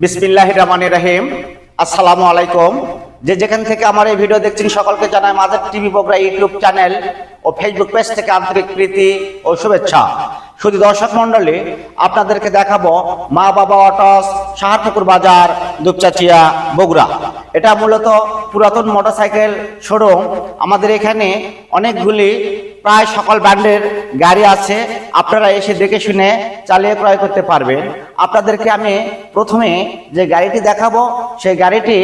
বিসমিল্লাহির রহমানির রহিম। আসসালামু আলাইকুম। যে যেখান থেকে আমার এই ভিডিও দেখছেন সকলকে জানাই mother TV Bogura YouTube channel ও ফেসবুক পেজ থেকে আন্তরিক প্রীতি ও শুভেচ্ছা। শুধু দর্শক মন্ডলী, আপনাদেরকে দেখাবো মা বাবা অটোস, সাহারপুকুর বাজার, দুপচাচিয়া, বগুড়া। এটা মূলত পুরাতন মোটরসাইকেল শোরুম। আমাদের এখানে অনেকগুলি প্রায় সকল ব্র্যান্ডের গাড়ি আছে, আপনারা এসে দেখে শুনে চালিয়ে ক্রয় করতে পারবেন। আপনাদেরকে আমি প্রথমে যে গাড়িটি দেখাবো সেই গাড়িটি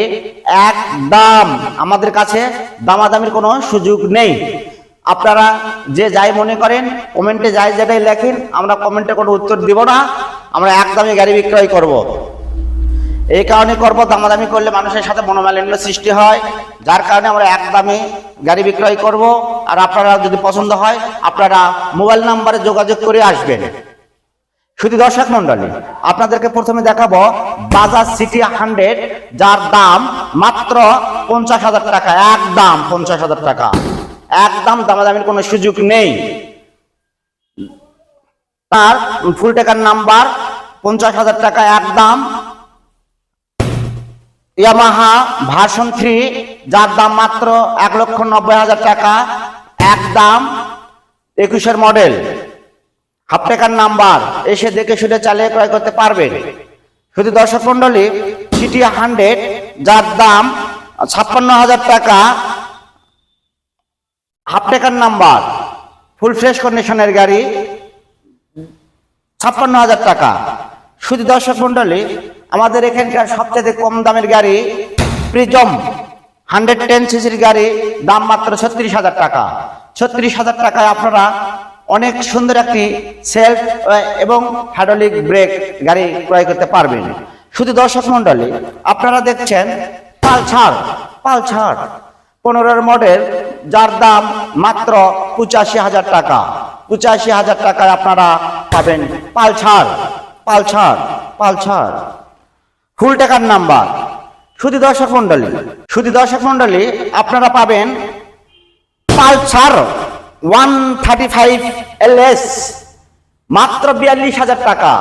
একদম আমাদের কাছে দামাদামির কোনো সুযোগ নেই। আপনারা যে যাই মনে করেন কমেন্টে যাই যেটাই লেখেন, আমরা কমেন্টে কোনো উত্তর দিব না। আমরা একদমই গাড়ি বিক্রয় করব। এই কারণে করবো, দামাদামি করলে মানুষের সাথে মনোমালিন্য সৃষ্টি হয়, যার কারণে আমরা একদমই গাড়ি বিক্রয় করব। আর আপনারা যদি পছন্দ হয় আপনারা মোবাইল নাম্বারে যোগাযোগ করে আসবেন। শুধু দর্শক মন্ডলী, আপনাদেরকে প্রথমে দেখাবো বাজাজ সিটি 100, যার দাম মাত্র 50,000 টাকা। একদম 50,000 টাকা, একদম দামাদামির কোনো সুযোগ নেই। তার ফুল টাকার নাম্বার 50,000 টাকা একদম। ইয়ামাহা ভার্সন 3, যার দাম মাত্র 1,90,000 টাকা একদম। 21-এর মডেল, হাফ টাকার নাম্বার। এসে দেখে শুনে চালিয়ে ক্রয় করতে পারবেন। শুধু দর্শক মন্ডলী, সিটি 100, যার দাম 56,000 টাকা, হাফ টাকার নাম্বার, ফুল ফ্রেশ কন্ডিশনের গাড়ি, 56,000 টাকা। শুধু দর্শক মন্ডলী, আমাদের এখানকার সবচেয়ে কম দামের গাড়ি প্রিজম 110 সিসির গাড়ি, দাম মাত্র 36,000 টাকা। 36,000 টাকায় আপনারা অনেক সুন্দর একটি সেলফ এবং হাইড্রোলিক ব্রেক গাড়ি ক্রয় করতে পারবেন। শুধু দর্শক মন্ডলী, আপনারা দেখছেন পালসার 15-এর মডেল, যার দাম মাত্র 85,000 টাকা। 85,000 টাকায় আপনারা পাবেন পালসার ফুল টাকার নাম্বার। শুধু দর্শক মন্ডলী, আপনারা পাবেন পালসার 135 LS মাত্র 42,000 টাকা।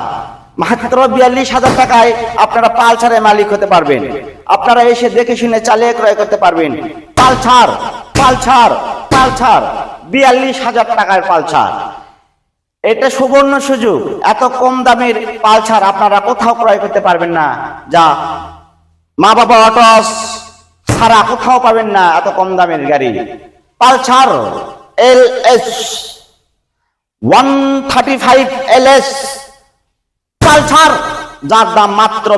মাত্র 42,000 টাকায় আপনারা পালসারের মালিক হতে পারবেন। আপনারা এসে দেখে শুনে চালিয়ে ক্রয় করতে পারবেন। পালসার 42,000 টাকার পালসার। এটা সুবর্ণ সুযোগ। এত কম দামের পালসার আপনারা কোথাও ক্রয় করতে পারবেন না। যা মা বাবা অটোস ছাড়া কোথাও পাবেন না এত কম দামের গাড়ি। পালসার LS 135 LS পালসার, যার দাম মাত্র